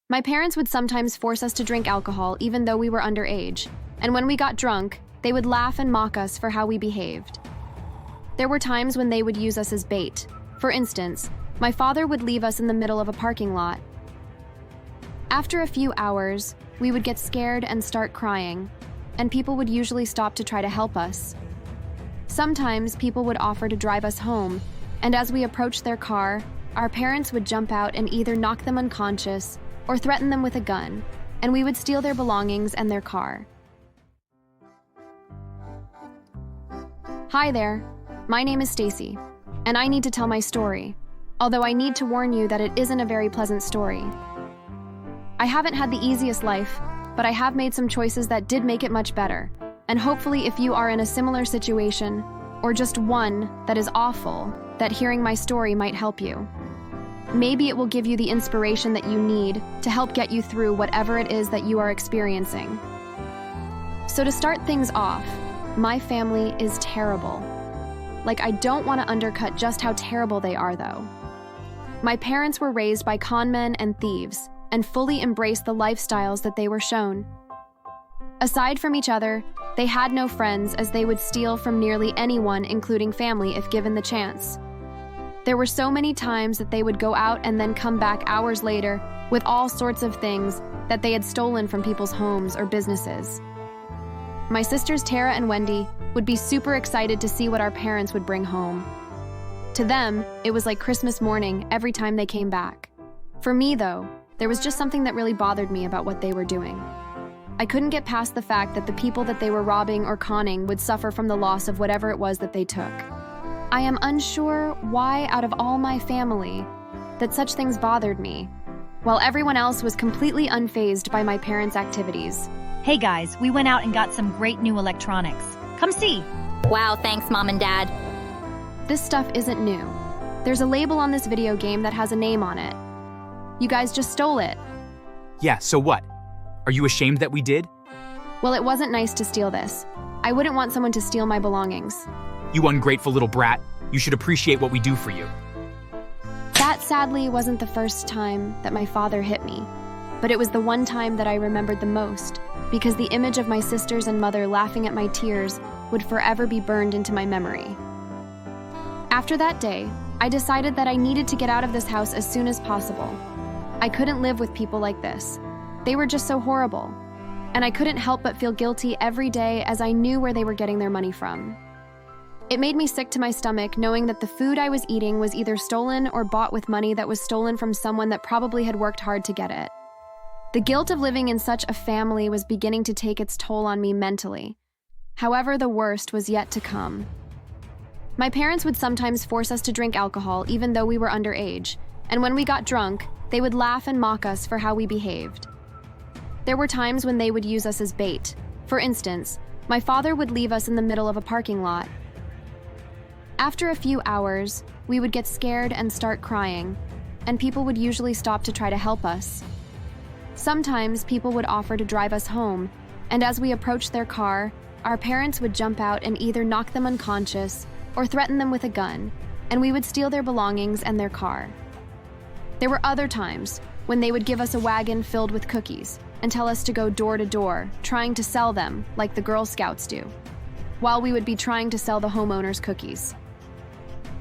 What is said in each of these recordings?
My parents would sometimes force us to drink alcohol even though we were underage, and when we got drunk, they would laugh and mock us for how we behaved. There were times when they would use us as bait. For instance, my father would leave us in the middle of a parking lot. After a few hours, we would get scared and start crying, and people would usually stop to try to help us. Sometimes people would offer to drive us home, and as we approached their car, our parents would jump out and either knock them unconscious or threaten them with a gun, and we would steal their belongings and their car. Hi there, my name is Stacy, and I need to tell my story, although I need to warn you that it isn't a very pleasant story. I haven't had the easiest life, but I have made some choices that did make it much better, and hopefully if you are in a similar situation, or just one that is awful, that hearing my story might help you. Maybe it will give you the inspiration that you need to help get you through whatever it is that you are experiencing. So to start things off, my family is terrible. Like, I don't want to undercut just how terrible they are, though. My parents were raised by con men and thieves, and fully embraced the lifestyles that they were shown. Aside from each other, they had no friends, as they would steal from nearly anyone, including family, if given the chance. There were so many times that they would go out and then come back hours later with all sorts of things that they had stolen from people's homes or businesses. My sisters Tara and Wendy would be super excited to see what our parents would bring home. To them, it was like Christmas morning every time they came back. For me, though, there was just something that really bothered me about what they were doing. I couldn't get past the fact that the people that they were robbing or conning would suffer from the loss of whatever it was that they took. I am unsure why, out of all my family, that such things bothered me, while everyone else was completely unfazed by my parents' activities. Hey guys, we went out and got some great new electronics. Come see. Wow, thanks, Mom and Dad. This stuff isn't new. There's a label on this video game that has a name on it. You guys just stole it. Yeah, so what? Are you ashamed that we did? Well, it wasn't nice to steal this. I wouldn't want someone to steal my belongings. You ungrateful little brat. You should appreciate what we do for you. That sadly wasn't the first time that my father hit me, but it was the one time that I remembered the most, because the image of my sisters and mother laughing at my tears would forever be burned into my memory. After that day, I decided that I needed to get out of this house as soon as possible. I couldn't live with people like this. They were just so horrible, and I couldn't help but feel guilty every day as I knew where they were getting their money from. It made me sick to my stomach knowing that the food I was eating was either stolen or bought with money that was stolen from someone that probably had worked hard to get it. The guilt of living in such a family was beginning to take its toll on me mentally. However, the worst was yet to come. My parents would sometimes force us to drink alcohol even though we were underage, and when we got drunk, they would laugh and mock us for how we behaved. There were times when they would use us as bait. For instance, my father would leave us in the middle of a parking lot. After a few hours, we would get scared and start crying, and people would usually stop to try to help us. Sometimes people would offer to drive us home, and as we approached their car, our parents would jump out and either knock them unconscious or threaten them with a gun, and we would steal their belongings and their car. There were other times when they would give us a wagon filled with cookies and tell us to go door to door, trying to sell them like the Girl Scouts do, while we would be trying to sell the homeowners cookies.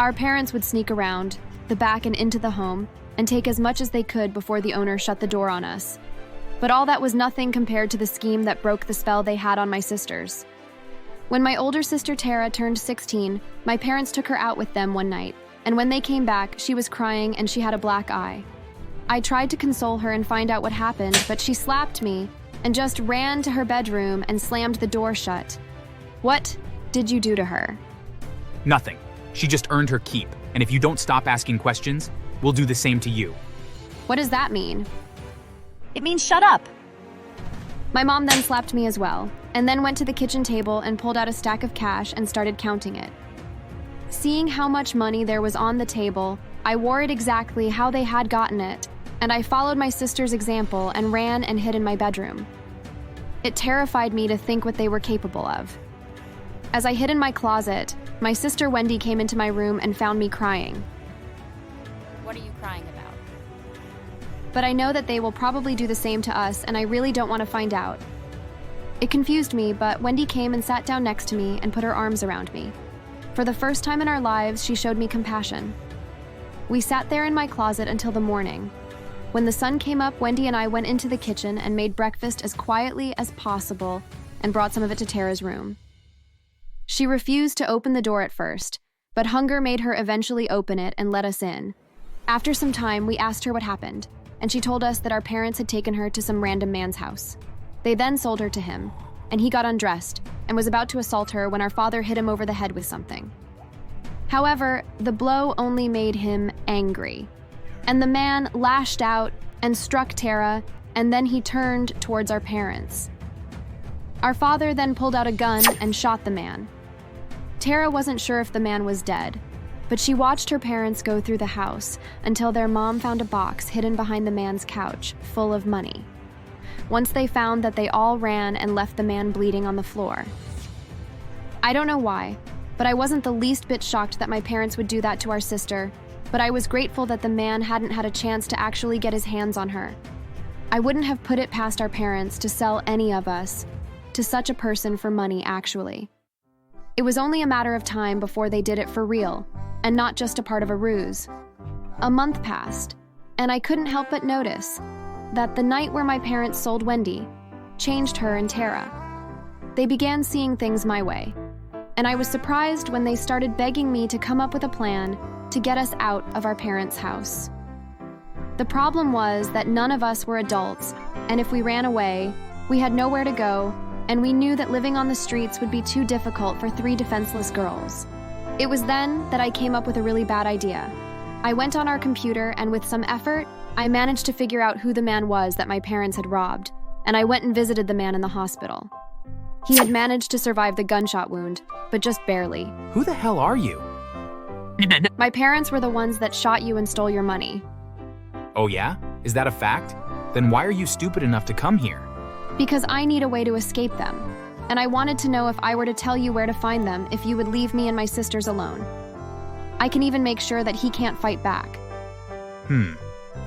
Our parents would sneak around the back and into the home and take as much as they could before the owner shut the door on us. But all that was nothing compared to the scheme that broke the spell they had on my sisters. When my older sister Tara turned 16, my parents took her out with them one night, and when they came back, she was crying and she had a black eye. I tried to console her and find out what happened, but she slapped me and just ran to her bedroom and slammed the door shut. What did you do to her? Nothing. She just earned her keep, and if you don't stop asking questions, we'll do the same to you. What does that mean? It means shut up. My mom then slapped me as well, and then went to the kitchen table and pulled out a stack of cash and started counting it. Seeing how much money there was on the table, I wore it exactly how they had gotten it, and I followed my sister's example and ran and hid in my bedroom. It terrified me to think what they were capable of. As I hid in my closet, my sister Wendy came into my room and found me crying. What are you crying about? but I know that they will probably do the same to us, and I really don't want to find out. It confused me, but Wendy came and sat down next to me and put her arms around me. For the first time in our lives, she showed me compassion. We sat there in my closet until the morning. When the sun came up, Wendy and I went into the kitchen and made breakfast as quietly as possible and brought some of it to Tara's room. She refused to open the door at first, but hunger made her eventually open it and let us in. After some time, we asked her what happened, and she told us that our parents had taken her to some random man's house. They then sold her to him, and he got undressed and was about to assault her when our father hit him over the head with something. However, the blow only made him angry, and the man lashed out and struck Tara, and then he turned towards our parents. Our father then pulled out a gun and shot the man. Tara wasn't sure if the man was dead, but she watched her parents go through the house until their mom found a box hidden behind the man's couch full of money. Once they found that, they all ran and left the man bleeding on the floor. I don't know why, but I wasn't the least bit shocked that my parents would do that to our sister, but I was grateful that the man hadn't had a chance to actually get his hands on her. I wouldn't have put it past our parents to sell any of us to such a person for money, actually. It was only a matter of time before they did it for real, and not just a part of a ruse. A month passed, and I couldn't help but notice that the night where my parents sold Wendy changed her and Tara. They began seeing things my way, and I was surprised when they started begging me to come up with a plan to get us out of our parents' house. The problem was that none of us were adults, and if we ran away, we had nowhere to go, and we knew that living on the streets would be too difficult for 3 defenseless girls. It was then that I came up with a really bad idea. I went on our computer, and with some effort, I managed to figure out who the man was that my parents had robbed, and I went and visited the man in the hospital. He had managed to survive the gunshot wound, but just barely. Who the hell are you? My parents were the ones that shot you and stole your money. Oh yeah? Is that a fact? Then why are you stupid enough to come here? Because I need a way to escape them, and I wanted to know if I were to tell you where to find them, if you would leave me and my sisters alone. I can even make sure that he can't fight back.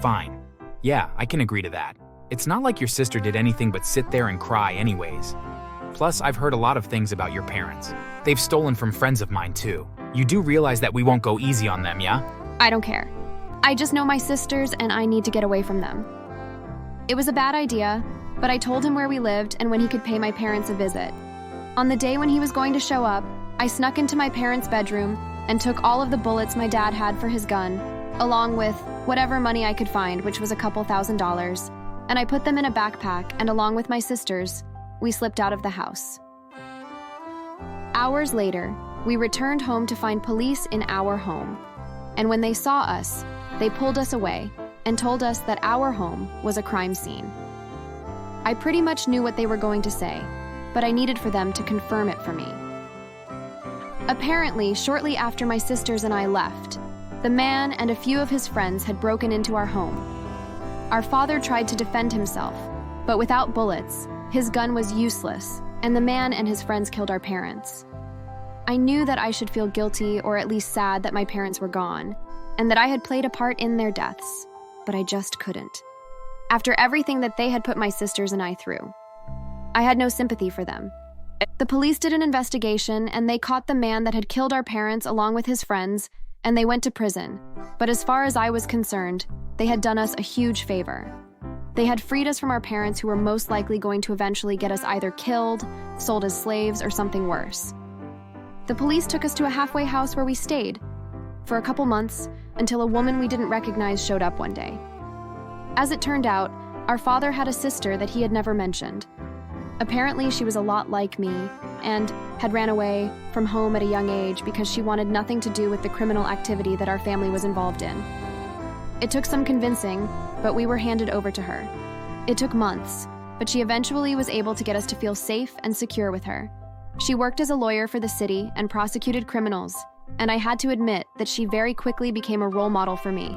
Fine. Yeah, I can agree to that. It's not like your sister did anything but sit there and cry anyways. Plus, I've heard a lot of things about your parents. They've stolen from friends of mine too. You do realize that we won't go easy on them, yeah? I don't care. I just know my sisters and I need to get away from them. It was a bad idea, but I told him where we lived and when he could pay my parents a visit. On the day when he was going to show up, I snuck into my parents' bedroom and took all of the bullets my dad had for his gun, along with whatever money I could find, which was a couple $1,000s, and I put them in a backpack, and along with my sisters, we slipped out of the house. Hours later, we returned home to find police in our home, and when they saw us, they pulled us away and told us that our home was a crime scene. I pretty much knew what they were going to say, but I needed for them to confirm it for me. Apparently, shortly after my sisters and I left, the man and a few of his friends had broken into our home. Our father tried to defend himself, but without bullets, his gun was useless, and the man and his friends killed our parents. I knew that I should feel guilty or at least sad that my parents were gone, and that I had played a part in their deaths, but I just couldn't. After everything that they had put my sisters and I through, I had no sympathy for them. The police did an investigation, and they caught the man that had killed our parents along with his friends, and they went to prison. But as far as I was concerned, they had done us a huge favor. They had freed us from our parents who were most likely going to eventually get us either killed, sold as slaves, or something worse. The police took us to a halfway house where we stayed for a couple months until a woman we didn't recognize showed up one day. As it turned out, our father had a sister that he had never mentioned. Apparently, she was a lot like me and had ran away from home at a young age because she wanted nothing to do with the criminal activity that our family was involved in. It took some convincing, but we were handed over to her. It took months, but she eventually was able to get us to feel safe and secure with her. She worked as a lawyer for the city and prosecuted criminals, and I had to admit that she very quickly became a role model for me.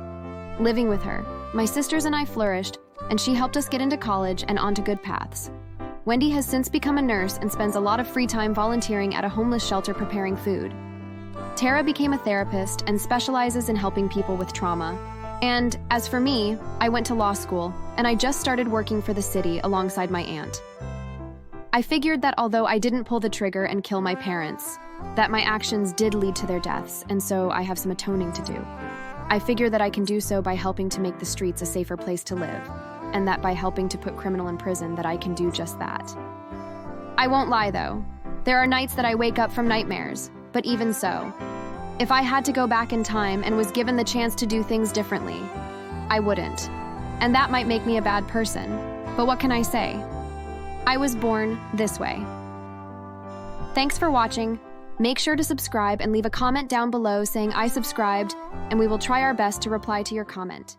Living with her, my sisters and I flourished, and she helped us get into college and onto good paths. Wendy has since become a nurse and spends a lot of free time volunteering at a homeless shelter preparing food. Tara became a therapist and specializes in helping people with trauma. And as for me, I went to law school, and I just started working for the city alongside my aunt. I figured that although I didn't pull the trigger and kill my parents, that my actions did lead to their deaths, and so I have some atoning to do. I figure that I can do so by helping to make the streets a safer place to live, and that by helping to put criminal in prison that I can do just that. I won't lie though. There are nights that I wake up from nightmares, but even so, if I had to go back in time and was given the chance to do things differently, I wouldn't. And that might make me a bad person, but what can I say? I was born this way. Thanks for watching. Make sure to subscribe and leave a comment down below saying I subscribed, and we will try our best to reply to your comment.